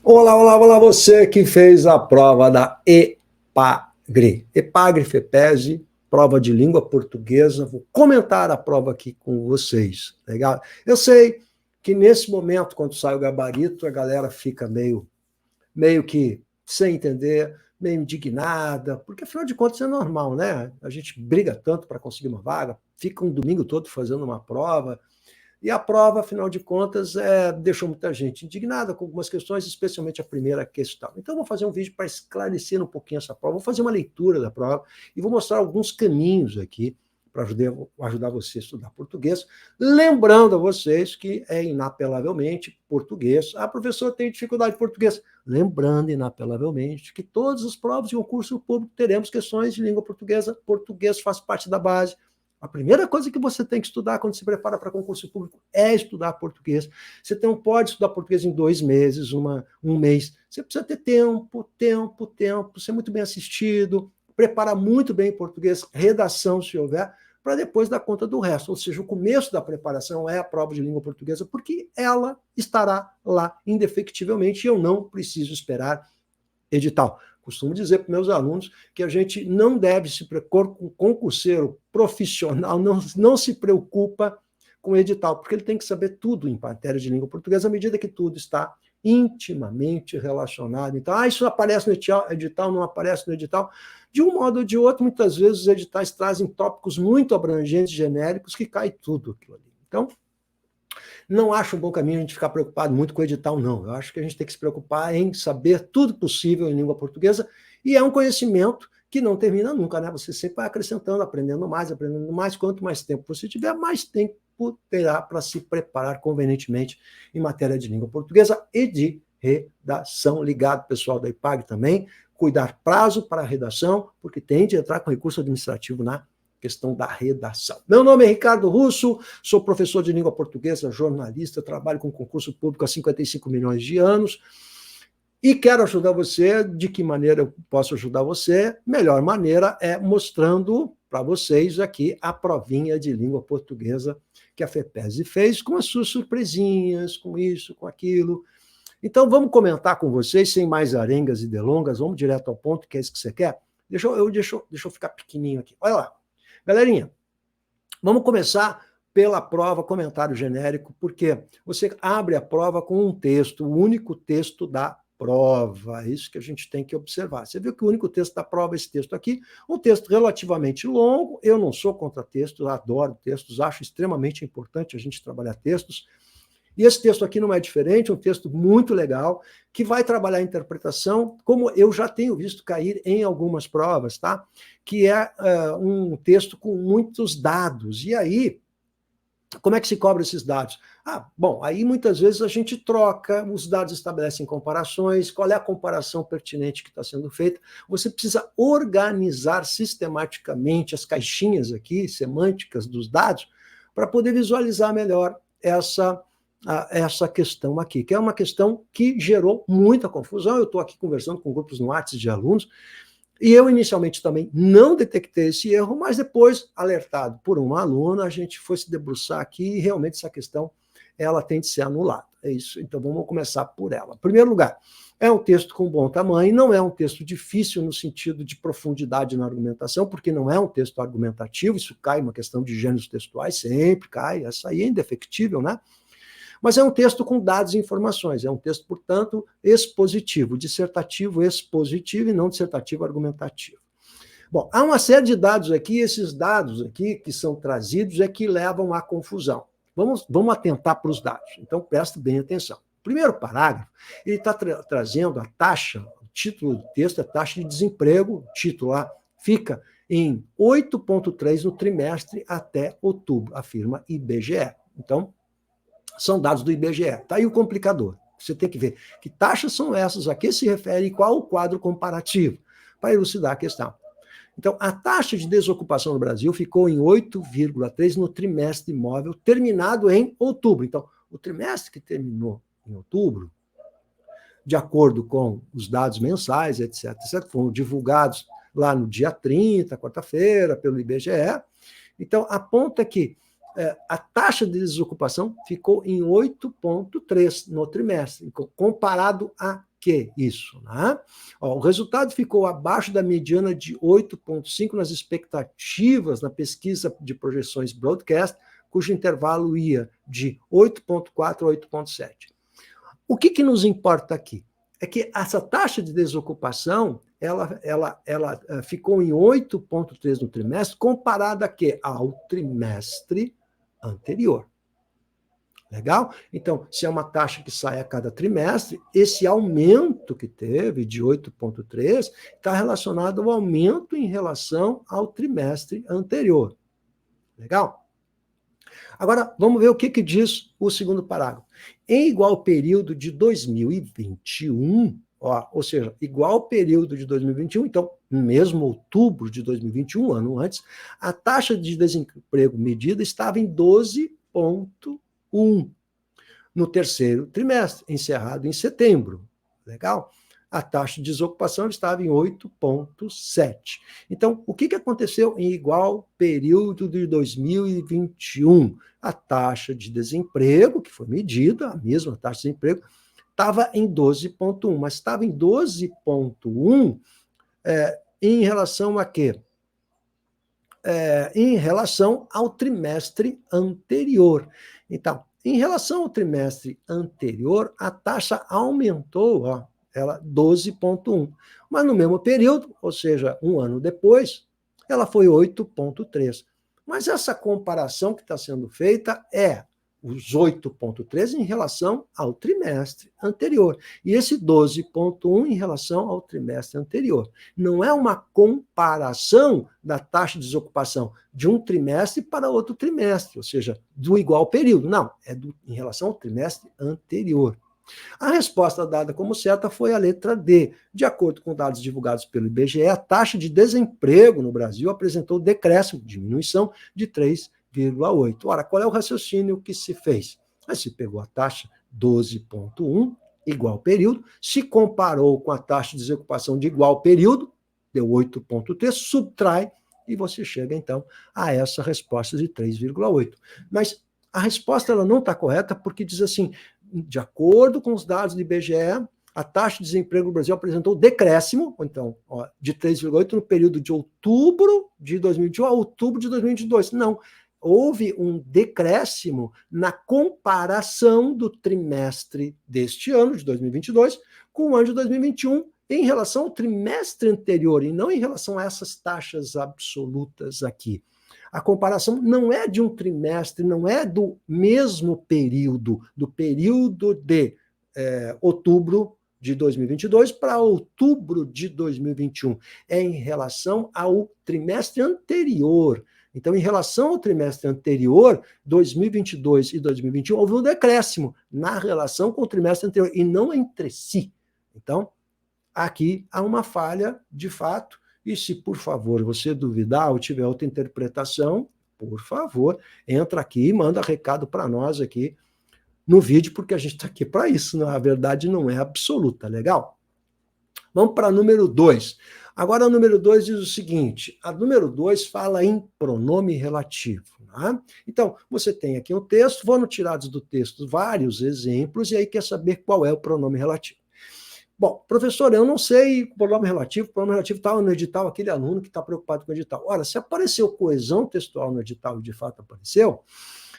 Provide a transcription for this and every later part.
Olá, olá, olá, você que fez a prova da EPAGRE. EPAGRE, FEPESE, prova de língua portuguesa. Vou comentar a prova aqui com vocês, legal? Eu sei que nesse momento, quando sai o gabarito, a galera fica meio que sem entender, meio indignada, porque afinal de contas é normal, né? A gente briga tanto para conseguir uma vaga, fica um domingo todo fazendo uma prova, e a prova, afinal de contas, deixou muita gente indignada com algumas questões, especialmente a primeira questão. Então, vou fazer um vídeo para esclarecer um pouquinho essa prova, vou fazer uma leitura da prova e vou mostrar alguns caminhos aqui para ajudar você a estudar português. Lembrando a vocês que é inapelavelmente português. Ah, professor, tem dificuldade de português. Lembrando, inapelavelmente, que todas as provas de concurso público teremos questões de língua portuguesa. Português faz parte da base. A primeira coisa que você tem que estudar quando se prepara para concurso público é estudar português. Você não pode estudar português em 2 meses, um mês. Você precisa ter tempo, ser muito bem assistido, preparar muito bem português, redação, se houver, para depois dar conta do resto. Ou seja, o começo da preparação é a prova de língua portuguesa, porque ela estará lá indefectivelmente e eu não preciso esperar edital. Costumo dizer para meus alunos que a gente não deve se preocupar com concurseiro profissional, não se preocupa com edital, porque ele tem que saber tudo em matéria de língua portuguesa, à medida que tudo está intimamente relacionado. Então, isso aparece no edital, não aparece no edital. De um modo ou de outro, muitas vezes os editais trazem tópicos muito abrangentes, genéricos, que cai tudo aquilo ali. Então, não acho um bom caminho a gente ficar preocupado muito com o edital, não. Eu acho que a gente tem que se preocupar em saber tudo possível em língua portuguesa, e é um conhecimento que não termina nunca, né? Você sempre vai acrescentando, aprendendo mais, aprendendo mais. Quanto mais tempo você tiver, mais tempo terá para se preparar convenientemente em matéria de língua portuguesa e de redação. Ligado, pessoal da IPAG também, cuidar prazo para a redação, porque tem de entrar com recurso administrativo na questão da redação. Meu nome é Ricardo Russo, sou professor de língua portuguesa, jornalista, trabalho com concurso público há 55 milhões de anos e quero ajudar você. De que maneira eu posso ajudar você? Melhor maneira é mostrando para vocês aqui a provinha de língua portuguesa que a FEPESE fez, com as suas surpresinhas, com isso, com aquilo. Então, vamos comentar com vocês, sem mais arengas e delongas, vamos direto ao ponto, que é isso que você quer? Deixa eu ficar pequenininho aqui. Olha lá. Galerinha, vamos começar pela prova comentário genérico, porque você abre a prova com um texto, o único texto da prova. É isso que a gente tem que observar. Você viu que o único texto da prova é esse texto aqui, um texto relativamente longo. Eu não sou contra textos, adoro textos, acho extremamente importante a gente trabalhar textos. E esse texto aqui não é diferente, é um texto muito legal, que vai trabalhar a interpretação, como eu já tenho visto cair em algumas provas, tá? Que é um texto com muitos dados. E aí, como é que se cobra esses dados? Bom, aí muitas vezes a gente troca, os dados estabelecem comparações, qual é a comparação pertinente que está sendo feita. Você precisa organizar sistematicamente as caixinhas aqui, semânticas dos dados, para poder visualizar melhor essa questão aqui, que é uma questão que gerou muita confusão. Eu estou aqui conversando com grupos no WhatsApp de alunos, e eu inicialmente também não detectei esse erro, mas depois, alertado por uma aluna, a gente foi se debruçar aqui e realmente essa questão ela tem de ser anulada. É isso, então vamos começar por ela. Em primeiro lugar, é um texto com bom tamanho, não é um texto difícil no sentido de profundidade na argumentação, porque não é um texto argumentativo, isso cai uma questão de gêneros textuais, sempre cai, essa aí é indefectível, né? Mas é um texto com dados e informações, é um texto, portanto, expositivo, dissertativo expositivo e não dissertativo argumentativo. Bom, há uma série de dados aqui, esses dados aqui que são trazidos é que levam à confusão. Vamos atentar para os dados, então preste bem atenção. O primeiro parágrafo, ele está trazendo a taxa, o título do texto é taxa de desemprego, o título lá fica em 8,3 no trimestre até outubro, afirma IBGE. Então, são dados do IBGE. Está aí o complicador. Você tem que ver que taxas são essas, a que se refere e qual o quadro comparativo, para elucidar a questão. Então, a taxa de desocupação no Brasil ficou em 8,3 no trimestre imóvel, terminado em outubro. Então, o trimestre que terminou em outubro, de acordo com os dados mensais, etc., foram divulgados lá no dia 30, quarta-feira, pelo IBGE. Então, aponta que a taxa de desocupação ficou em 8,3 no trimestre, comparado a que isso? Né? Ó, o resultado ficou abaixo da mediana de 8,5 nas expectativas na pesquisa de projeções broadcast, cujo intervalo ia de 8,4 a 8,7. O que nos importa aqui? É que essa taxa de desocupação ela ficou em 8,3 no trimestre, comparada a quê? Ao trimestre anterior. Legal? Então, se é uma taxa que sai a cada trimestre, esse aumento que teve de 8,3 está relacionado ao aumento em relação ao trimestre anterior. Legal? Agora, vamos ver o que diz o segundo parágrafo. Em igual período de 2021, ou seja, igual período de 2021, então, mesmo outubro de 2021, ano antes, a taxa de desemprego medida estava em 12,1 no terceiro trimestre, encerrado em setembro. Legal? A taxa de desocupação estava em 8,7. Então, o que aconteceu em igual período de 2021? A taxa de desemprego, que foi medida, a mesma taxa de desemprego, estava em 12,1, mas estava em 12,1 em relação a quê? Em relação ao trimestre anterior. Então, em relação ao trimestre anterior, a taxa aumentou, ela 12,1. Mas no mesmo período, ou seja, um ano depois, ela foi 8,3. Mas essa comparação que está sendo feita é os 8,3 em relação ao trimestre anterior. E esse 12,1 em relação ao trimestre anterior. Não é uma comparação da taxa de desocupação de um trimestre para outro trimestre, ou seja, do igual período. Não, é em relação ao trimestre anterior. A resposta dada como certa foi a letra D. De acordo com dados divulgados pelo IBGE, a taxa de desemprego no Brasil apresentou decréscimo, diminuição de 3,8. Ora, qual é o raciocínio que se fez? Aí se pegou a taxa 12,1, igual período, se comparou com a taxa de desocupação de igual período, deu 8,3, subtrai, e você chega, então, a essa resposta de 3,8. Mas a resposta ela não está correta porque diz assim, de acordo com os dados do IBGE, a taxa de desemprego no Brasil apresentou decréscimo, então, de 3,8 no período de outubro de 2021 a outubro de 2022. Não, houve um decréscimo na comparação do trimestre deste ano, de 2022, com o ano de 2021, em relação ao trimestre anterior, e não em relação a essas taxas absolutas aqui. A comparação não é de um trimestre, não é do mesmo período, do período de outubro de 2022 para outubro de 2021. É em relação ao trimestre anterior. Então, em relação ao trimestre anterior, 2022 e 2021, houve um decréscimo na relação com o trimestre anterior, e não entre si. Então, aqui há uma falha, de fato, e se, por favor, você duvidar ou tiver outra interpretação, por favor, entra aqui e manda recado para nós aqui no vídeo, porque a gente está aqui para isso, a verdade não é absoluta, legal? Vamos para a número 2. Agora, a número 2 diz o seguinte, a número 2 fala em pronome relativo. Né? Então, você tem aqui um texto, foram tirados do texto vários exemplos, e aí quer saber qual é o pronome relativo. Bom, professor, eu não sei o pronome relativo está no edital, aquele aluno que está preocupado com o edital. Ora, se apareceu coesão textual no edital, e de fato apareceu,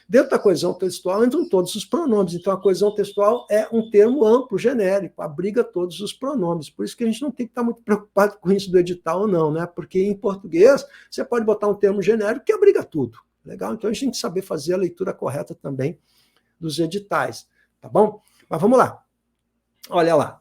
dentro da coesão textual entram todos os pronomes. Então, a coesão textual é um termo amplo, genérico, abriga todos os pronomes. Por isso que a gente não tem que estar muito preocupado com isso do edital ou não, né? Porque em português, você pode botar um termo genérico que abriga tudo. Legal? Então, a gente tem que saber fazer a leitura correta também dos editais. Tá bom? Mas vamos lá. Olha lá,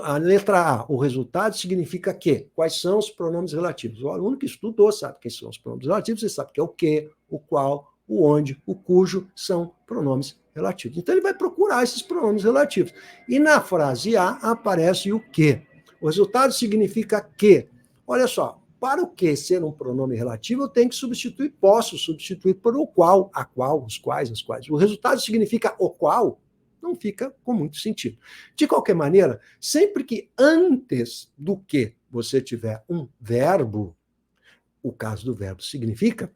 a letra A, o resultado significa que? Quais são os pronomes relativos? O aluno que estudou sabe quem são os pronomes relativos, ele sabe que é o que, o qual, o onde, o cujo são pronomes relativos. Então ele vai procurar esses pronomes relativos. E na frase A aparece o que. O resultado significa que. Olha só, para o que ser um pronome relativo, eu tenho que substituir, posso substituir por o qual, a qual, os quais, as quais. O resultado significa o qual, não fica com muito sentido. De qualquer maneira, sempre que antes do que você tiver um verbo, o caso do verbo significa,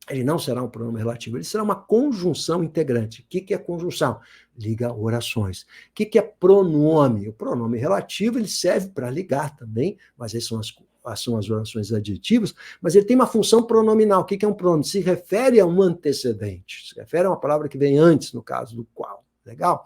Ele não será um pronome relativo, ele será uma conjunção integrante. O que é conjunção? Liga orações. O que é pronome? O pronome relativo ele serve para ligar também, mas aí são as orações adjetivas, mas ele tem uma função pronominal. O que é um pronome? Se refere a um antecedente, se refere a uma palavra que vem antes, no caso do qual. Legal?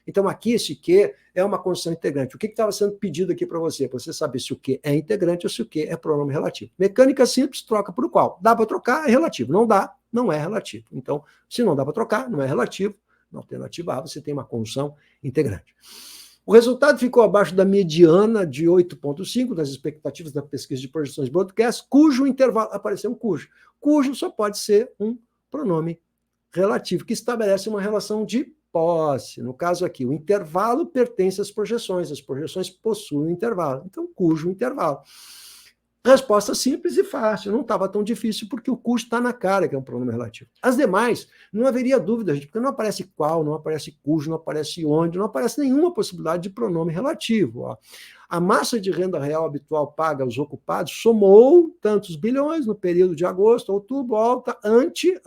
Então, aqui, esse que é uma condição integrante. O que estava sendo pedido aqui para você? Para você saber se o que é integrante ou se o que é pronome relativo. Mecânica simples, troca por qual? Dá para trocar, é relativo. Não dá, não é relativo. Então, se não dá para trocar, não é relativo. Na alternativa A, você tem uma condição integrante. O resultado ficou abaixo da mediana de 8,5 das expectativas da pesquisa de projeções broadcast, cujo intervalo apareceu um cujo. Cujo só pode ser um pronome relativo, que estabelece uma relação de posse. No caso aqui, o intervalo pertence às projeções possuem um intervalo. Então, cujo intervalo. Resposta simples e fácil, não estava tão difícil, porque o cujo está na cara, que é um pronome relativo. As demais, não haveria dúvida, gente, porque não aparece qual, não aparece cujo, não aparece onde, não aparece nenhuma possibilidade de pronome relativo. Ó. A massa de renda real habitual paga aos ocupados somou tantos bilhões no período de agosto a outubro, alta, ante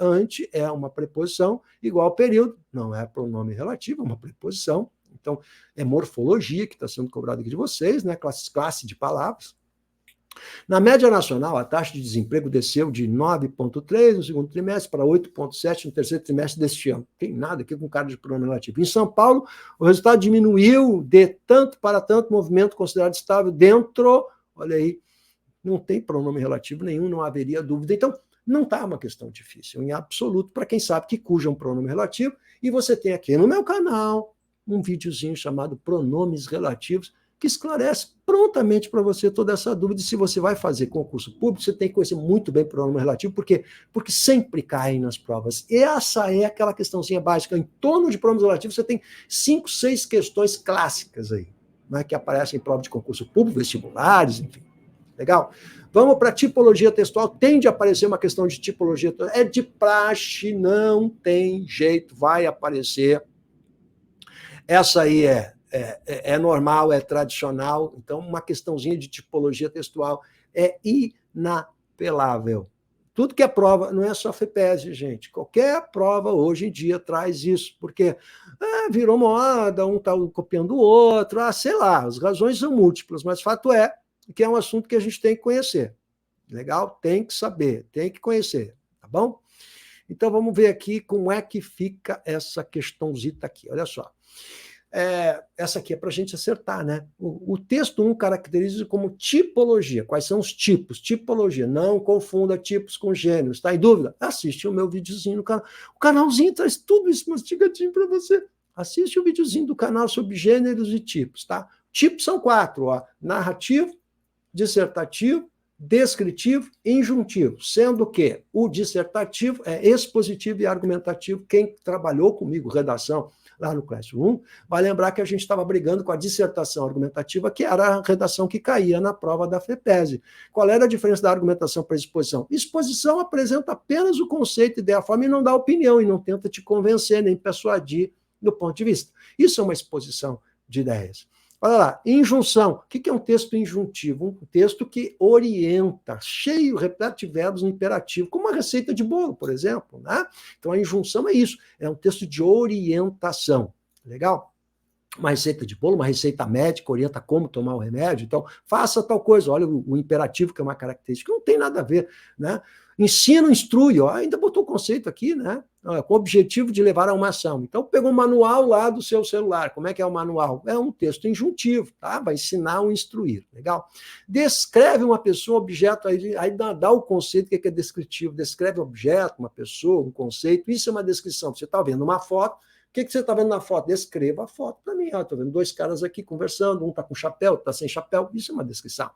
é uma preposição igual ao período, não é pronome relativo, é uma preposição. Então, é morfologia que está sendo cobrada aqui de vocês, né? Classe de palavras. Na média nacional, a taxa de desemprego desceu de 9,3% no segundo trimestre para 8,7% no terceiro trimestre deste ano. Não tem nada aqui com cara de pronome relativo. Em São Paulo, o resultado diminuiu de tanto para tanto, movimento considerado estável dentro, olha aí, não tem pronome relativo nenhum, não haveria dúvida. Então, não está uma questão difícil, em absoluto, para quem sabe que cujo é um pronome relativo, e você tem aqui no meu canal um videozinho chamado Pronomes Relativos, que esclarece prontamente para você toda essa dúvida. E se você vai fazer concurso público, você tem que conhecer muito bem o pronome relativo, porque sempre caem nas provas. E essa é aquela questãozinha básica. Em torno de pronomes relativos, você tem 5, 6 questões clássicas aí, né, que aparecem em prova de concurso público, vestibulares, enfim. Legal? Vamos para tipologia textual. Tende a aparecer uma questão de tipologia. É de praxe, não tem jeito, vai aparecer. Essa aí é normal, é tradicional, então uma questãozinha de tipologia textual é inapelável. Tudo que é prova, não é só FEPESE, gente. Qualquer prova hoje em dia traz isso, porque virou moda, um está copiando o outro, sei lá, as razões são múltiplas, mas fato é que é um assunto que a gente tem que conhecer. Legal? Tem que saber, tem que conhecer, tá bom? Então vamos ver aqui como é que fica essa questãozita aqui. Olha só. Essa aqui é para a gente acertar, né? O texto 1 caracteriza como tipologia. Quais são os tipos? Tipologia. Não confunda tipos com gêneros. Está em dúvida? Assiste o meu videozinho no canal. O canalzinho traz tudo isso mastigadinho para você. Assiste o videozinho do canal sobre gêneros e tipos, tá? Tipos são 4, ó. Narrativo, dissertativo, descritivo e injuntivo, sendo que o dissertativo é expositivo e argumentativo. Quem trabalhou comigo, redação, lá no Classroom, vai lembrar que a gente estava brigando com a dissertação argumentativa, que era a redação que caía na prova da FEPESE. Qual era a diferença da argumentação para a exposição? Exposição apresenta apenas o conceito, ideia, forma e não dá opinião, e não tenta te convencer, nem persuadir do ponto de vista. Isso é uma exposição de ideias. Olha lá, injunção. O que é um texto injuntivo? Um texto que orienta, cheio, repleto de verbos no imperativo, como uma receita de bolo, por exemplo. Né? Então, a injunção é isso, é um texto de orientação. Legal? Uma receita de bolo, uma receita médica, orienta como tomar o remédio. Então, faça tal coisa. Olha o imperativo, que é uma característica, não tem nada a ver. Né? Ensino, instrui, ó, ainda botou o conceito aqui, né? Com o objetivo de levar a uma ação. Então, pegou o manual lá do seu celular. Como é que é o manual? É um texto injuntivo, tá? Vai ensinar ou instruir, legal? Descreve uma pessoa, um objeto, aí dá o conceito que é descritivo. Descreve um objeto, uma pessoa, um conceito, isso é uma descrição. Você está vendo uma foto, o que você está vendo na foto? Descreva a foto para mim. Estou vendo 2 caras aqui conversando, um está com chapéu, outro está sem chapéu, isso é uma descrição.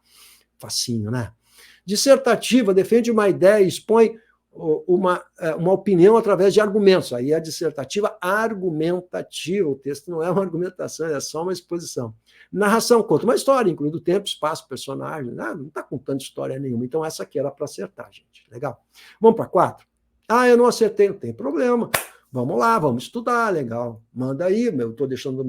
Facinho, né? Dissertativa, defende uma ideia, expõe uma opinião através de argumentos. Aí é a dissertativa argumentativa. O texto não é uma argumentação, é só uma exposição. Narração, conta uma história, incluindo tempo, espaço, personagem. Não está contando história nenhuma. Então, essa aqui era para acertar, gente. Legal? Vamos para 4? Eu não acertei, não tem problema. Vamos lá, vamos estudar, legal. Manda aí, estou deixando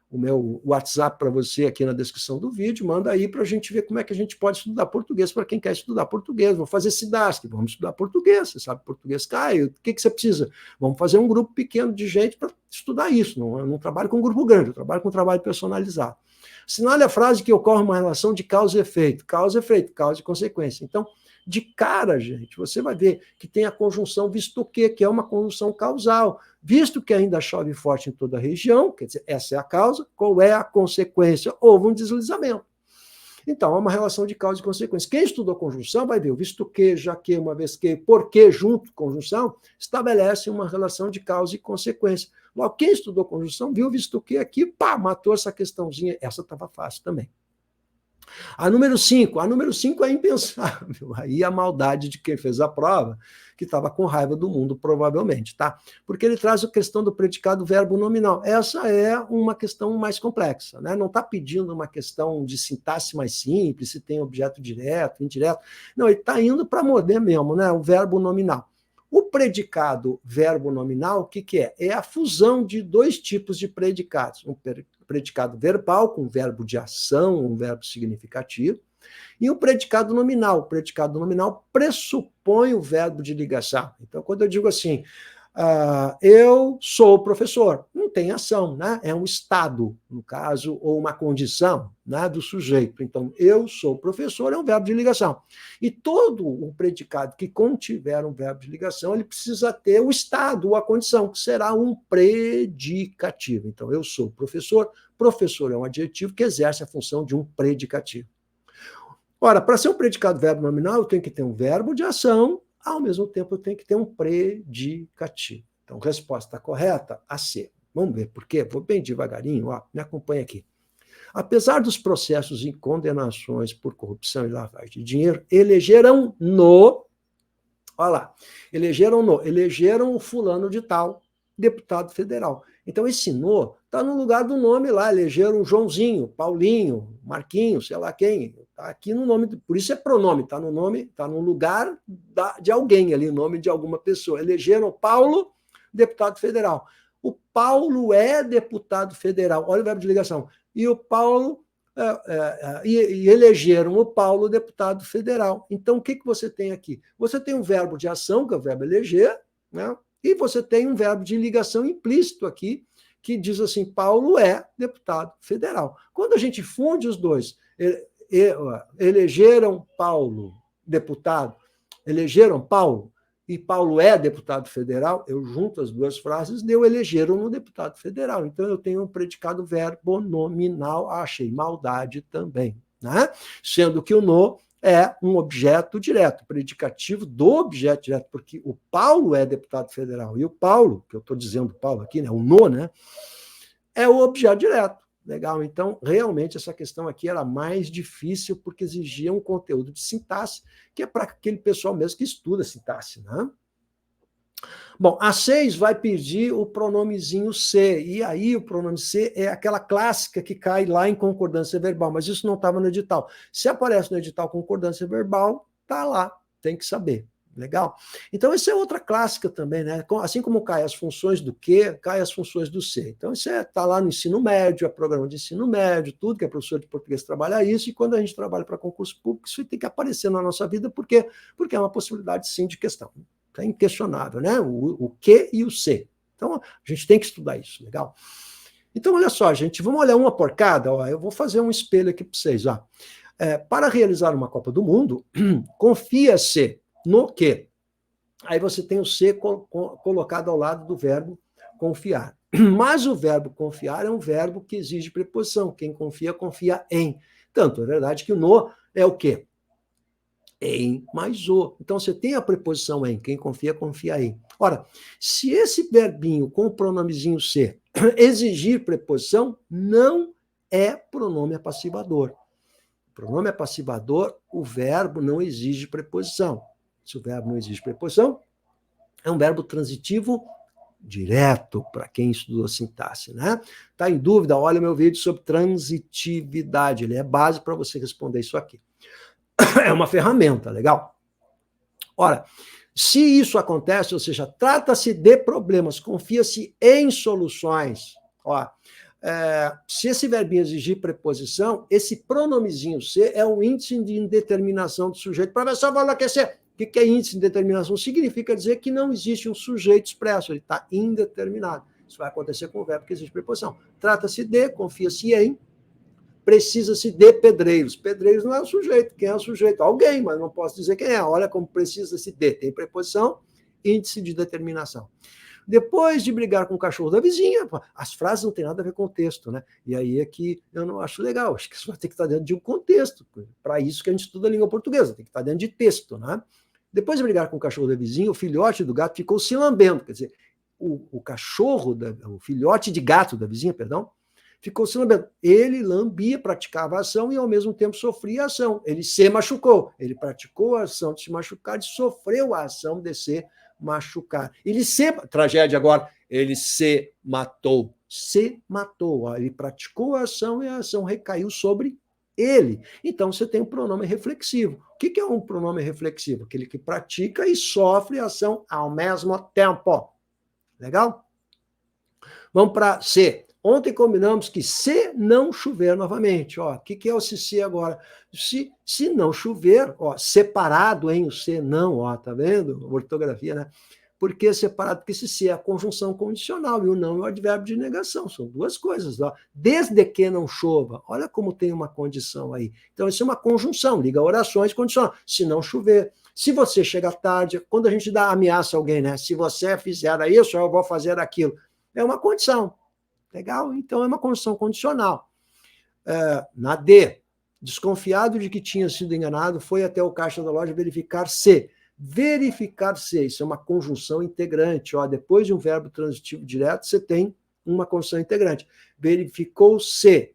o o meu WhatsApp para você aqui na descrição do vídeo, manda aí para a gente ver como é que a gente pode estudar português para quem quer estudar português. Vou fazer SIDASC, vamos estudar português, você sabe português, Caio, o que você precisa? Vamos fazer um grupo pequeno de gente para estudar isso, eu não trabalho com um grupo grande, eu trabalho com um trabalho personalizado. Assinale a frase que ocorre uma relação de causa e efeito, causa e consequência. Então, de cara, gente, você vai ver que tem a conjunção visto que é uma conjunção causal. Visto que ainda chove forte em toda a região, quer dizer, essa é a causa, qual é a consequência? Houve um deslizamento. Então, é uma relação de causa e consequência. Quem estudou conjunção vai ver o visto que, já que, uma vez que, porque, junto, conjunção, estabelece uma relação de causa e consequência. Logo, quem estudou conjunção viu o visto que aqui, pá, matou essa questãozinha. Essa estava fácil também. A número 5 é impensável. Aí a maldade de quem fez a prova, que estava com raiva do mundo, provavelmente, tá? Porque ele traz a questão do predicado verbo nominal. Essa é uma questão mais complexa, né? Não está pedindo uma questão de sintaxe mais simples, se tem objeto direto, indireto. Não, ele está indo para morder mesmo, né? O verbo nominal. O predicado verbo nominal, o que é? É a fusão de dois tipos de predicados. Um predicado verbal, com verbo de ação, um verbo significativo, e o predicado nominal. O predicado nominal pressupõe o verbo de ligação. Então, quando eu digo assim, eu sou professor, não tem ação, né? É um estado, no caso, ou uma condição, né, do sujeito. Então, eu sou professor é um verbo de ligação. E todo o predicado que contiver um verbo de ligação, ele precisa ter o estado, ou a condição, que será um predicativo. Então, eu sou professor, professor é um adjetivo que exerce a função de um predicativo. Ora, para ser um predicado verbo nominal, eu tenho que ter um verbo de ação, ao mesmo tempo eu tenho que ter um predicativo. Então, resposta correta, a C. Vamos ver por quê? Vou bem devagarinho, ó, me acompanha aqui. Apesar dos processos e condenações por corrupção e lavagem de dinheiro, elegeram o fulano de tal, deputado federal. Então, esse no está no lugar do nome lá, elegeram Joãozinho, Paulinho, Marquinhos, sei lá quem, está aqui no nome, por isso é pronome, está no nome, está no lugar de alguém ali, nome de alguma pessoa. Elegeram Paulo, deputado federal. O Paulo é deputado federal, olha o verbo de ligação. E o Paulo, e elegeram o Paulo deputado federal. Então, o que você tem aqui? Você tem um verbo de ação, que é o verbo eleger, né? E você tem um verbo de ligação implícito aqui, que diz assim, Paulo é deputado federal. Quando a gente funde os dois, elegeram Paulo deputado, elegeram Paulo, e Paulo é deputado federal, eu junto as duas frases, elegeram no deputado federal. Então, eu tenho um predicado verbo nominal, achei maldade também, né? Sendo que o no é um objeto direto, predicativo do objeto direto, porque o Paulo é deputado federal, e o Paulo, que eu estou dizendo Paulo aqui, né, o no, né, é o objeto direto. Legal? Então, realmente, essa questão aqui era mais difícil, porque exigia um conteúdo de sintaxe, que é para aquele pessoal mesmo que estuda sintaxe, né? Bom, a 6 vai pedir o pronomezinho C, e aí o pronome C é aquela clássica que cai lá em concordância verbal, mas isso não estava no edital. Se aparece no edital concordância verbal, tá lá, tem que saber. Legal? Então, essa é outra clássica também, né? Assim como cai as funções do que, cai as funções do C. Então, isso está lá no ensino médio, é programa de ensino médio, tudo que é professor de português trabalha isso, e quando a gente trabalha para concurso público, isso tem que aparecer na nossa vida, porque é uma possibilidade, sim, de questão. É inquestionável, né? O Q e o C. Então, a gente tem que estudar isso, legal? Então, olha só, gente, vamos olhar uma por cada. Ó, eu vou fazer um espelho aqui para vocês. Ó. Para realizar uma Copa do Mundo, confia-se no quê? Aí você tem o C colocado ao lado do verbo confiar. Mas o verbo confiar é um verbo que exige preposição. Quem confia, confia em. Tanto é verdade que o no é o quê? Em mais o. Então, você tem a preposição em. Quem confia, confia em. Ora, se esse verbinho com o pronomezinho ser exigir preposição, não é pronome apassivador. Pronome apassivador, o verbo não exige preposição. Se o verbo não exige preposição, é um verbo transitivo direto, para quem estudou sintaxe, né? Está em dúvida? Olha o meu vídeo sobre transitividade. Ele é base para você responder isso aqui. É uma ferramenta, legal? Ora, se isso acontece, ou seja, trata-se de problemas, confia-se em soluções. Ó, se esse verbinho exigir preposição, esse pronomezinho ser é o índice de indeterminação do sujeito. Professor, vou enlouquecer. O que é índice de indeterminação? Significa dizer que não existe um sujeito expresso, ele está indeterminado. Isso vai acontecer com o verbo que existe preposição. Trata-se de, confia-se em, precisa-se de pedreiros. Pedreiros não é o sujeito. Quem é o sujeito? Alguém, mas não posso dizer quem é. Olha como precisa-se de. Tem preposição, índice de determinação. Depois de brigar com o cachorro da vizinha, as frases não têm nada a ver com o texto, né? E aí é que eu não acho legal. Acho que isso vai ter que estar dentro de um contexto. Para isso que a gente estuda a língua portuguesa, tem que estar dentro de texto, né? Depois de brigar com o cachorro da vizinha, o filhote do gato ficou se lambendo. Quer dizer, o cachorro, o filhote de gato da vizinha, perdão, ficou se lambendo. Ele lambia, praticava a ação e, ao mesmo tempo, sofria a ação. Ele se machucou. Ele praticou a ação de se machucar e sofreu a ação de se machucar. Tragédia agora, ele se matou. Se matou. Ele praticou a ação e a ação recaiu sobre ele. Então, você tem um pronome reflexivo. O que é um pronome reflexivo? Aquele que pratica e sofre a ação ao mesmo tempo. Legal? Vamos para C. Ontem combinamos que se não chover novamente. O que é o se agora? Se não chover, separado, hein? O se não, tá vendo? Ortografia, né? Por que separado? Porque esse se é a conjunção condicional e o não é o advérbio de negação. São duas coisas. Desde que não chova. Olha como tem uma condição aí. Então, isso é uma conjunção. Liga orações condicional. Se não chover. Se você chega tarde, quando a gente dá ameaça a alguém, né? Se você fizer isso, eu vou fazer aquilo. É uma condição. Legal? Então, é uma condição condicional. Na D, desconfiado de que tinha sido enganado, foi até o caixa da loja verificar se. Verificar se, isso é uma conjunção integrante. Depois de um verbo transitivo direto, você tem uma conjunção integrante. Verificou se.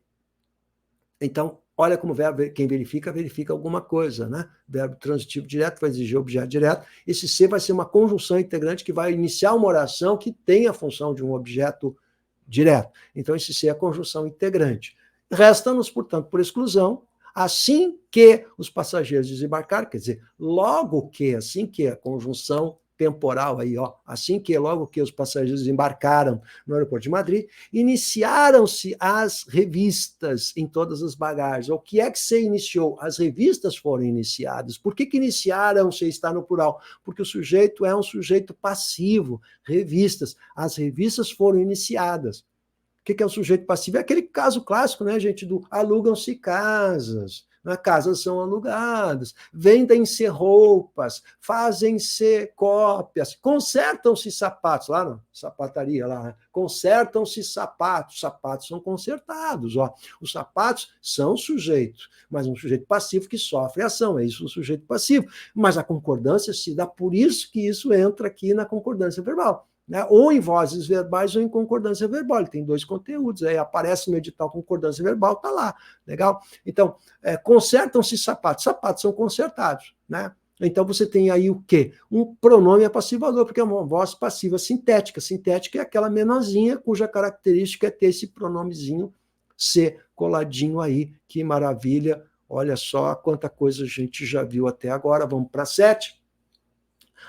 Então, olha como verbo, quem verifica, verifica alguma coisa, né? Verbo transitivo direto vai exigir objeto direto. Esse se vai ser uma conjunção integrante que vai iniciar uma oração que tem a função de um objeto direto. Então, esse se é a conjunção integrante. Resta-nos, portanto, por exclusão, assim que os passageiros desembarcaram, quer dizer, logo que, assim que a conjunção temporal aí, assim que, logo que os passageiros desembarcaram no aeroporto de Madrid, iniciaram-se as revistas em todas as bagagens. O que é que se iniciou? As revistas foram iniciadas. Por que iniciaram-se está no plural? Porque o sujeito é um sujeito passivo, revistas. As revistas foram iniciadas. O que é o sujeito passivo? É aquele caso clássico, né, gente, do alugam-se casas, né? Casas são alugadas, vendem-se roupas, fazem-se cópias, consertam-se sapatos, lá na sapataria, lá, consertam-se sapatos são consertados, Os sapatos são sujeitos, mas um sujeito passivo que sofre ação, é isso um sujeito passivo, mas a concordância se dá, por isso que isso entra aqui na concordância verbal. Né? Ou em vozes verbais ou em concordância verbal. Ele tem dois conteúdos, aí aparece no edital concordância verbal, está lá, legal? Então, consertam-se sapatos são consertados, né? Então, você tem aí o quê? Um pronome passivador, porque é uma voz passiva sintética. Sintética é aquela menorzinha cuja característica é ter esse pronomezinho ser coladinho aí. Que maravilha! Olha só quanta coisa a gente já viu até agora. Vamos para 7.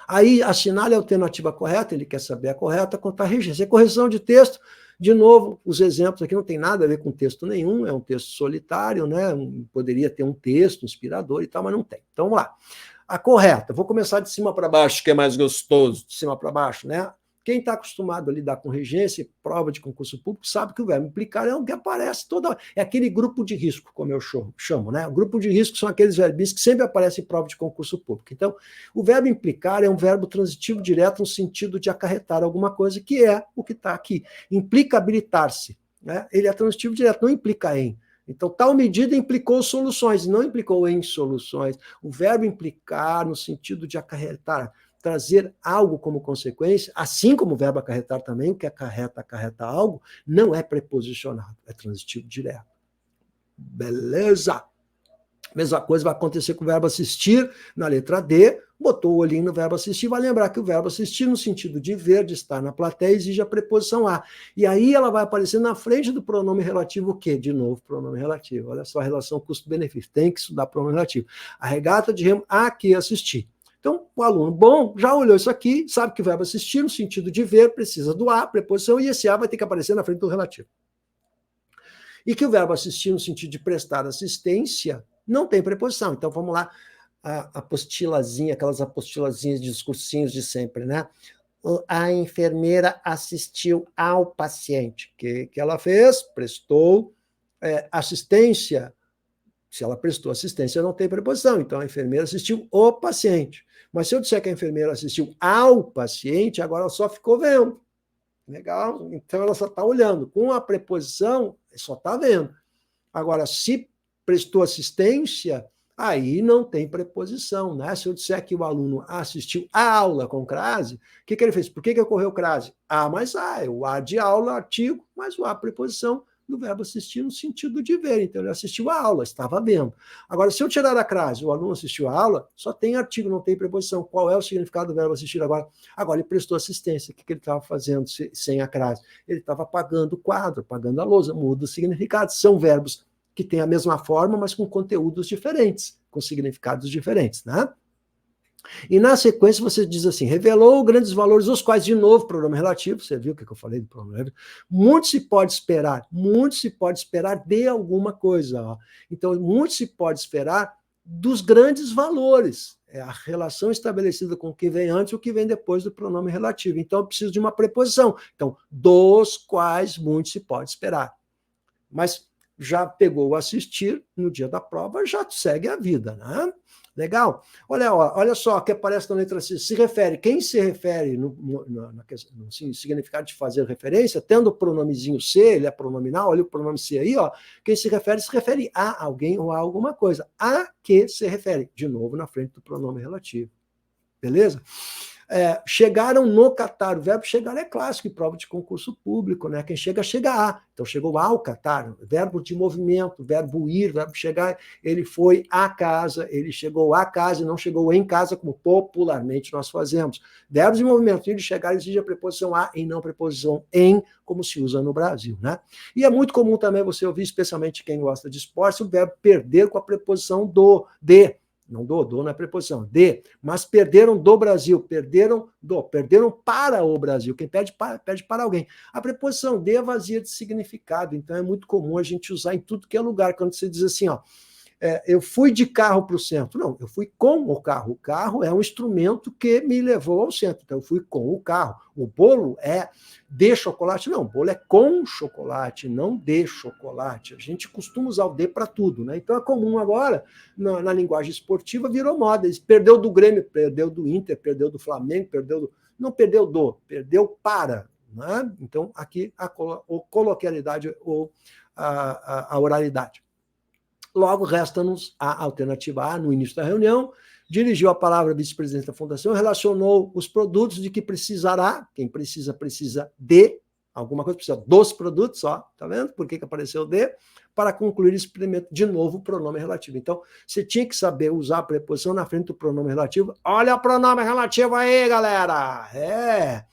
Aí, assinale a alternativa correta, ele quer saber a correta, contar a regência. Correção de texto, de novo, os exemplos aqui não tem nada a ver com texto nenhum, é um texto solitário, né? Poderia ter um texto inspirador e tal, mas não tem. Então, vamos lá. A correta, vou começar de cima para baixo, que é mais gostoso, de cima para baixo, né? Quem está acostumado a lidar com regência, prova de concurso público, sabe que o verbo implicar é o que aparece toda hora. É aquele grupo de risco, como eu chamo, né? O grupo de risco são aqueles verbinhos que sempre aparecem em prova de concurso público. Então, o verbo implicar é um verbo transitivo direto no sentido de acarretar alguma coisa, que é o que está aqui. Implica habilitar-se, né? Ele é transitivo direto, não implica em. Então, tal medida implicou soluções, não implicou em soluções. O verbo implicar no sentido de acarretar, trazer algo como consequência, assim como o verbo acarretar também, o que acarreta algo, não é preposicionado, é transitivo direto. Beleza? Mesma coisa vai acontecer com o verbo assistir, na letra D, botou o olhinho no verbo assistir, vai lembrar que o verbo assistir, no sentido de ver, de estar na plateia, exige a preposição a. E aí ela vai aparecer na frente do pronome relativo o quê? De novo, pronome relativo. Olha só a relação custo-benefício. Tem que estudar pronome relativo. A regata de remo a que assistir. Então, o aluno bom já olhou isso aqui, sabe que o verbo assistir, no sentido de ver, precisa do a, preposição, e esse a vai ter que aparecer na frente do relativo. E que o verbo assistir, no sentido de prestar assistência, não tem preposição. Então, vamos lá, a apostilazinha, aquelas apostilazinhas de discursinhos de sempre, né? A enfermeira assistiu ao paciente. O que ela fez? Prestou assistência. Se ela prestou assistência, não tem preposição. Então, a enfermeira assistiu o paciente. Mas se eu disser que a enfermeira assistiu ao paciente, agora ela só ficou vendo. Legal? Então, ela só está olhando. Com a preposição, só está vendo. Agora, se prestou assistência, aí não tem preposição, né? Se eu disser que o aluno assistiu a aula com crase, o que ele fez? Por que ocorreu crase? A mais A, o A de aula, artigo, mais o A, preposição do verbo assistir no sentido de ver. Então, ele assistiu a aula, estava vendo. Agora, se eu tirar a crase, o aluno assistiu a aula, só tem artigo, não tem preposição. Qual é o significado do verbo assistir agora? Agora, ele prestou assistência. O que ele estava fazendo sem a crase? Ele estava apagando o quadro, apagando a lousa, muda o significado. São verbos que têm a mesma forma, mas com conteúdos diferentes, com significados diferentes, né? E na sequência você diz assim, revelou grandes valores, os quais, de novo, pronome relativo, você viu o que eu falei do pronome relativo? Muito se pode esperar de alguma coisa. Ó. Então, muito se pode esperar dos grandes valores. É a relação estabelecida com o que vem antes e o que vem depois do pronome relativo. Então, eu preciso de uma preposição. Então, dos quais muito se pode esperar. Mas já pegou o assistir no dia da prova, já segue a vida, né? Legal? Olha só, que aparece na letra C. Se refere, quem se refere no significado de fazer referência, tendo o pronomezinho C, ele é pronominal, olha o pronome C aí, ó. Quem se refere a alguém ou a alguma coisa. A que se refere, de novo, na frente do pronome relativo. Beleza? Chegaram no Catar. O verbo chegar é clássico em prova de concurso público, né? Quem chega, chega a. Então, chegou ao Catar. Verbo de movimento, verbo ir, verbo chegar. Ele foi à casa, ele chegou à casa e não chegou em casa, como popularmente nós fazemos. Verbos de movimento, ir e chegar, exige a preposição a e não a preposição em, como se usa no Brasil, né? E é muito comum também você ouvir, especialmente quem gosta de esporte, o verbo perder com a preposição de. Não do não é preposição, de, mas perderam do Brasil, perderam para o Brasil. Quem pede para alguém. A preposição de é vazia de significado, então é muito comum a gente usar em tudo que é lugar, quando você diz assim, ó, eu fui de carro para o centro. Não, eu fui com o carro. O carro é um instrumento que me levou ao centro, então eu fui com o carro. O bolo é de chocolate? Não, o bolo é com chocolate, não de chocolate. A gente costuma usar o de para tudo, né? Então é comum agora, na linguagem esportiva, virou moda. Perdeu do Grêmio, perdeu do Inter, perdeu do Flamengo, não perdeu perdeu para. Né? Então, aqui a coloquialidade ou a oralidade. Logo, resta-nos a alternativa A, no início da reunião, dirigiu a palavra ao vice-presidente da fundação, relacionou os produtos de que precisará, quem precisa de, alguma coisa precisa dos produtos, ó, tá vendo? Por que apareceu de? Para concluir esse experimento, de novo, o pronome relativo. Então, você tinha que saber usar a preposição na frente do pronome relativo. Olha o pronome relativo aí, galera!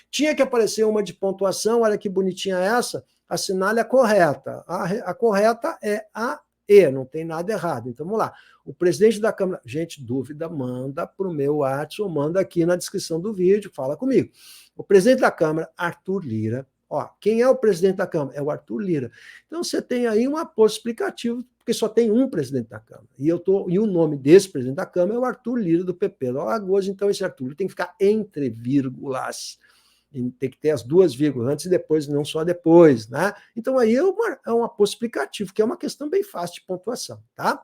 Tinha que aparecer uma de pontuação, olha que bonitinha essa, assinale a correta. A correta é a E, não tem nada errado. Então, vamos lá. O presidente da Câmara... Gente, dúvida, manda para o meu WhatsApp ou manda aqui na descrição do vídeo, fala comigo. O presidente da Câmara, Arthur Lira. Ó, quem é o presidente da Câmara? É o Arthur Lira. Então, você tem aí um aposto explicativo, porque só tem um presidente da Câmara. E o nome desse presidente da Câmara é o Arthur Lira, do PP do Alagoas. Então, esse Arthur Lira tem que ficar entre vírgulas. Tem que ter as duas vírgulas, antes e depois, não só depois, né? Então, aí é um aposto explicativo, que é uma questão bem fácil de pontuação, tá?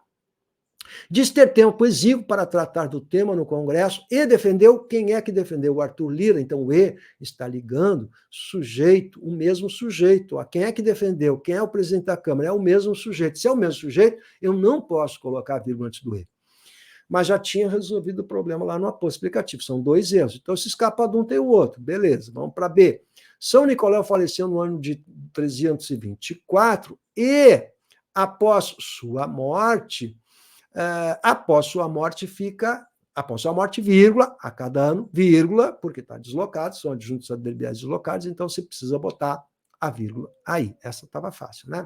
Diz ter tempo exíguo para tratar do tema no Congresso e defendeu. Quem é que defendeu? O Arthur Lira. Então, o E está ligando sujeito, o mesmo sujeito. Ó. Quem é que defendeu? Quem é o presidente da Câmara? É o mesmo sujeito. Se é o mesmo sujeito, eu não posso colocar a vírgula antes do E. Mas já tinha resolvido o problema lá no aposto explicativo. São dois erros. Então, se escapa de um, tem o outro. Beleza, vamos para B. São Nicolau faleceu no ano de 1324 e, após sua morte, vírgula, a cada ano, vírgula, porque está deslocado, são adjuntos adverbiais deslocados, então você precisa botar a vírgula aí. Essa estava fácil, né?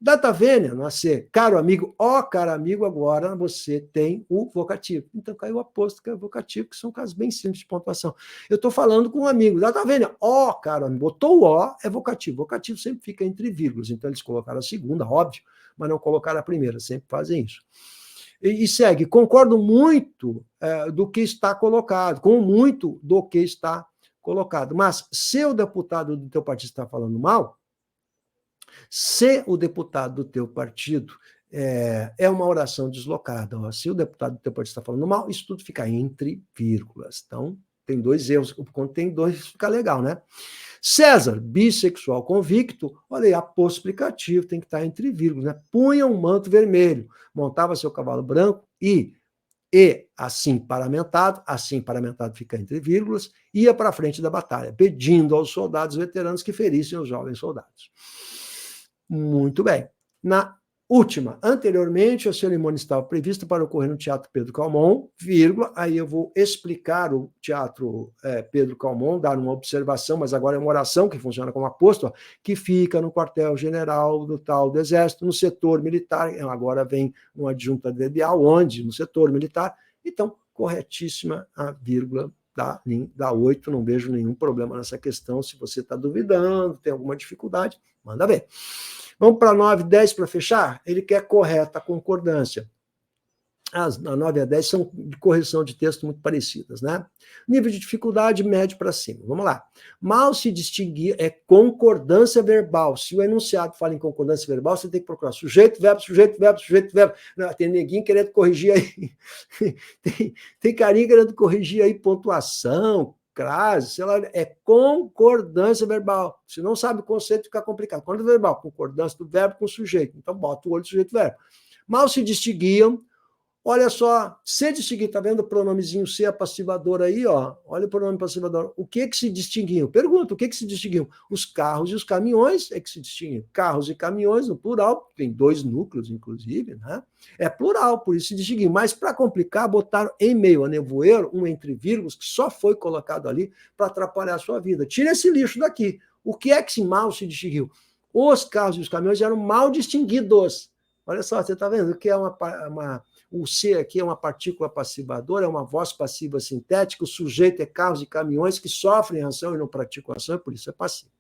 Data vênia, na C, caro amigo, ó, caro amigo, agora você tem o vocativo. Então caiu o aposto, que é o vocativo, que são casos bem simples de pontuação. Eu estou falando com um amigo, data vênia, ó, caro amigo, botou o ó, é vocativo. Vocativo sempre fica entre vírgulas, então eles colocaram a segunda, óbvio, mas não colocaram a primeira, sempre fazem isso. E segue, concordo muito do que está colocado, com muito do que está colocado. Mas se o deputado do teu partido está falando mal, se o deputado do teu partido é uma oração deslocada, ó, se o deputado do teu partido está falando mal, isso tudo fica entre vírgulas. Então, tem dois erros, quando tem dois fica legal, né? César, bissexual convicto, olha aí, aposto explicativo, tem que estar entre vírgulas, né? Punha um manto vermelho, montava seu cavalo branco e assim paramentado fica entre vírgulas, ia para a frente da batalha, pedindo aos soldados veteranos que ferissem os jovens soldados. Muito bem. Na última, anteriormente, a cerimônia estava prevista para ocorrer no Teatro Pedro Calmon, vírgula, aí eu vou explicar o Teatro Pedro Calmon, dar uma observação, mas agora é uma oração que funciona como aposto, que fica no quartel-general do tal do Exército, no setor militar, agora vem uma adjunta adverbial, onde? No setor militar. Então, corretíssima a vírgula da 8, não vejo nenhum problema nessa questão. Se você está duvidando, tem alguma dificuldade, manda ver. Vamos para 9 e 10 para fechar? Ele quer correta concordância. As 9 a 10 são de correção de texto muito parecidas, né? Nível de dificuldade médio para cima. Vamos lá. Mal se distinguir é concordância verbal. Se o enunciado fala em concordância verbal, você tem que procurar sujeito, verbo, sujeito, verbo, sujeito, verbo. Não, tem neguinho querendo corrigir aí. tem carinha querendo corrigir aí pontuação, crase, sei lá, é concordância verbal. Se não sabe o conceito, fica complicado. Concordância verbal, concordância do verbo com o sujeito. Então, bota o olho do sujeito verbo. Mal se distinguiam. Olha só, se distinguir, tá vendo o pronomezinho ser passivador aí, ó? Olha o pronome passivador. O que se distinguiam? Pergunta, o que se distinguiam? Os carros e os caminhões é que se distinguiam. Carros e caminhões, no plural, tem 2 núcleos, inclusive, né? É plural, por isso se distinguiam. Mas, para complicar, botaram em meio a nevoeiro um entre vírgulas que só foi colocado ali para atrapalhar a sua vida. Tira esse lixo daqui. O que é que se mal se distinguiu? Os carros e os caminhões eram mal distinguidos. Olha só, você está vendo que é o C aqui é uma partícula passivadora, é uma voz passiva sintética, o sujeito é carros e caminhões que sofrem ação e não praticam ação, por isso é passivo.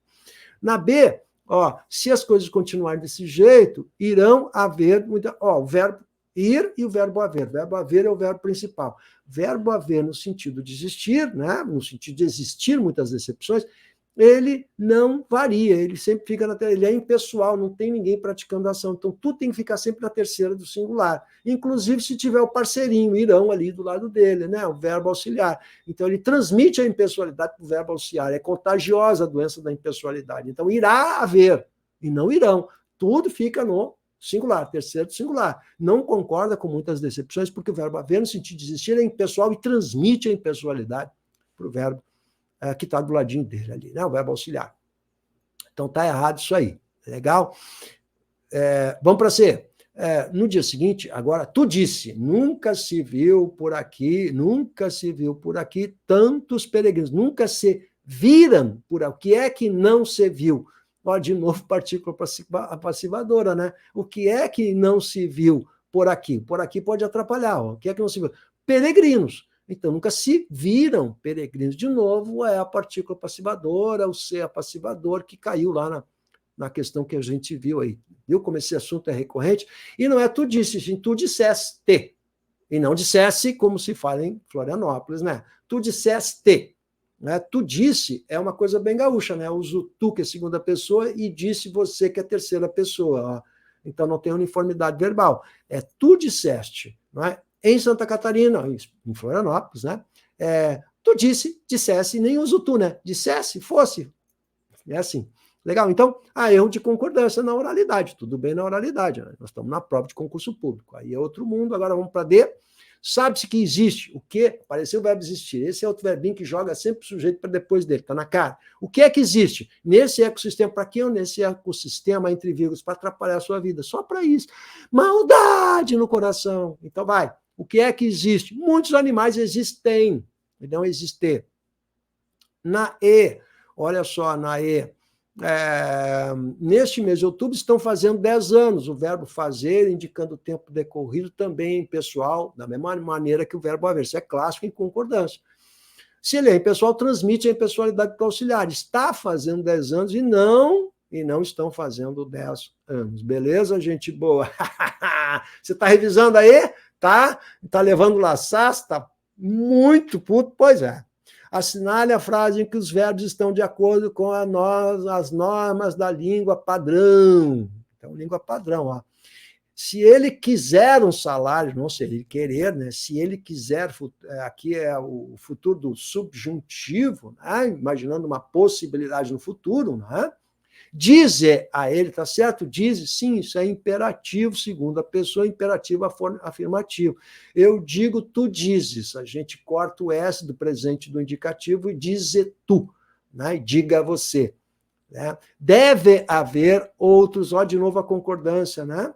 Na B, ó, se as coisas continuarem desse jeito, irão haver o verbo ir e o verbo haver. O verbo haver é o verbo principal. Verbo haver no sentido de existir, né? No sentido de existir muitas decepções, ele não varia, ele sempre fica ele é impessoal, não tem ninguém praticando a ação, então tudo tem que ficar sempre na terceira do singular, inclusive se tiver o parceirinho, irão ali do lado dele, né, o verbo auxiliar, então ele transmite a impessoalidade para o verbo auxiliar, é contagiosa a doença da impessoalidade, então irá haver, e não irão, tudo fica no singular, terceiro do singular, não concorda com muitas decepções, porque o verbo haver no sentido de existir é impessoal e transmite a impessoalidade para o verbo que está do ladinho dele ali, né? O verbo auxiliar. Então está errado isso aí. Legal? Vamos para C. No dia seguinte, agora, tu disse, nunca se viu por aqui tantos peregrinos, nunca se viram por aqui. O que é que não se viu? Ó, de novo, partícula passivadora, né? O que é que não se viu por aqui? Por aqui pode atrapalhar. Ó. O que é que não se viu? Peregrinos. Então, nunca se viram peregrinos. De novo, é a partícula passivadora, o ser passivador, que caiu lá na questão que a gente viu aí. Viu como esse assunto é recorrente? E não é tu disse, sim, tu disseste. E não dissesse como se fala em Florianópolis, né? Tu disseste. Né? Tu disse é uma coisa bem gaúcha, né? Eu uso tu, que é segunda pessoa, e disse você, que é terceira pessoa. Ó. Então, não tem uniformidade verbal. É tu disseste, não é? Em Santa Catarina, em Florianópolis, né? Tu dissesse, nem uso tu, né? Dissesse, fosse. É assim. Legal? Então, erro de concordância na oralidade. Tudo bem na oralidade. Né? Nós estamos na prova de concurso público. Aí é outro mundo. Agora vamos para D. Sabe-se que existe. O quê? Apareceu o verbo existir. Esse é outro verbinho que joga sempre o sujeito para depois dele. Está na cara. O que é que existe? Nesse ecossistema, para quem? Nesse ecossistema entre vírgulas, para atrapalhar a sua vida. Só para isso. Maldade no coração. Então vai. O que é que existe? Muitos animais existem, e não existir. Na E, olha só, na E, neste mês de outubro estão fazendo 10 anos. O verbo fazer, indicando o tempo decorrido também pessoal, da mesma maneira que o verbo haver. Isso é clássico em concordância. Se ele é impessoal, transmite a impessoalidade para o auxiliar. Está fazendo 10 anos e não estão fazendo 10 anos. Beleza, gente boa? Você está revisando aí? Tá levando laçaço? Está muito puto? Pois é. Assinale a frase em que os verbos estão de acordo com as normas da língua padrão. Então, língua padrão, ó. Se ele quiser um salário, não se ele querer, né? Se ele quiser, aqui é o futuro do subjuntivo, né? Imaginando uma possibilidade no futuro, né? Dize a ele, tá certo? Dize, sim, isso é imperativo, segunda pessoa, imperativo afirmativo. Eu digo, tu dizes. A gente corta o S do presente do indicativo e dize tu, né? E diga você. Né? Deve haver outros, ó, de novo a concordância, né?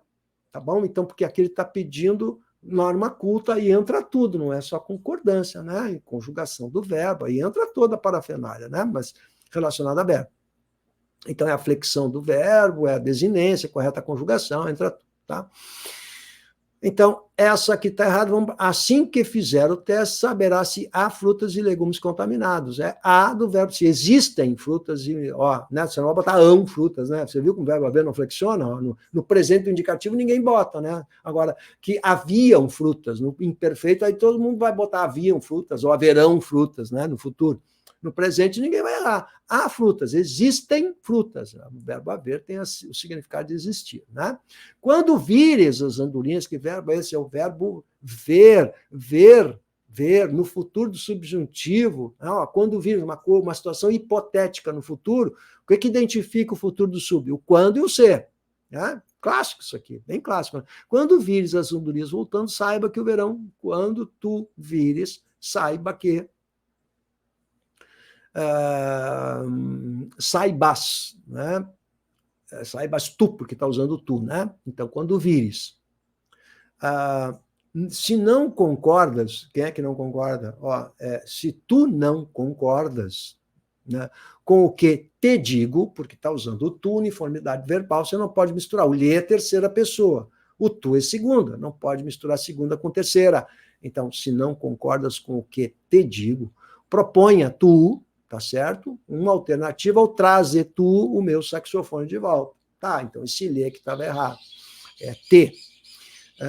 Tá bom? Então, porque aqui ele está pedindo norma culta e entra tudo, não é só concordância, né? E conjugação do verbo, aí entra toda a parafernália, né? Mas relacionada a verbo. Então, é a flexão do verbo, é a desinência, correta conjugação, entra tudo, tá? Então, essa aqui está errada. Assim que fizer o teste, saberá se há frutas e legumes contaminados. É a do verbo, se existem frutas e... Ó, né? Você não vai botar frutas, né? Você viu que o verbo haver não flexiona? Ó, no presente do indicativo, ninguém bota, né? Agora, que haviam frutas, no imperfeito, aí todo mundo vai botar haviam frutas, ou haverão frutas, né? No futuro. No presente, ninguém vai errar. Há frutas, existem frutas. O verbo haver tem o significado de existir, né? Quando vires as andorinhas, que verbo é esse? É o verbo ver, no futuro do subjuntivo. Quando vires uma situação hipotética no futuro, o que identifica o futuro do sub? O quando e o ser. Né? Clássico isso aqui, bem clássico. Né? Quando vires as andorinhas voltando, saiba que o verão. Quando tu vires, saiba que saibas, né? Saibas tu, porque está usando tu, né? Então, quando vires. Se não concordas, quem é que não concorda? Se tu não concordas, né, com o que te digo, porque está usando o tu, uniformidade verbal, você não pode misturar. O lhe é terceira pessoa, o tu é segunda, não pode misturar segunda com terceira. Então, se não concordas com o que te digo, proponha tu, tá certo? Uma alternativa ao trazer tu o meu saxofone de volta. Tá, então esse lê que estava errado. É te.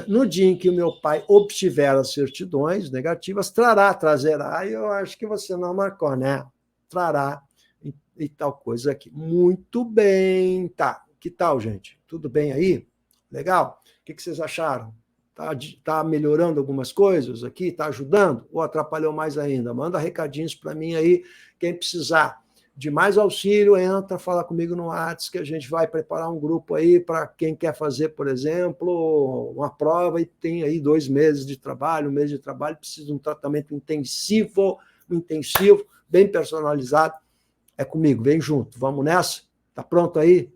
No dia em que o meu pai obtiver as certidões negativas, trazerá, e eu acho que você não marcou, né? Trará e tal coisa aqui. Muito bem, tá. Que tal, gente? Tudo bem aí? Legal? O que vocês acharam? Tá melhorando algumas coisas aqui? Tá ajudando? Ou atrapalhou mais ainda? Manda recadinhos para mim aí, quem precisar de mais auxílio, entra, fala comigo no WhatsApp, que a gente vai preparar um grupo aí para quem quer fazer, por exemplo, uma prova e tem aí 2 meses de trabalho, 1 mês de trabalho, precisa de um tratamento intensivo, bem personalizado. É comigo, vem junto, vamos nessa? Tá pronto aí?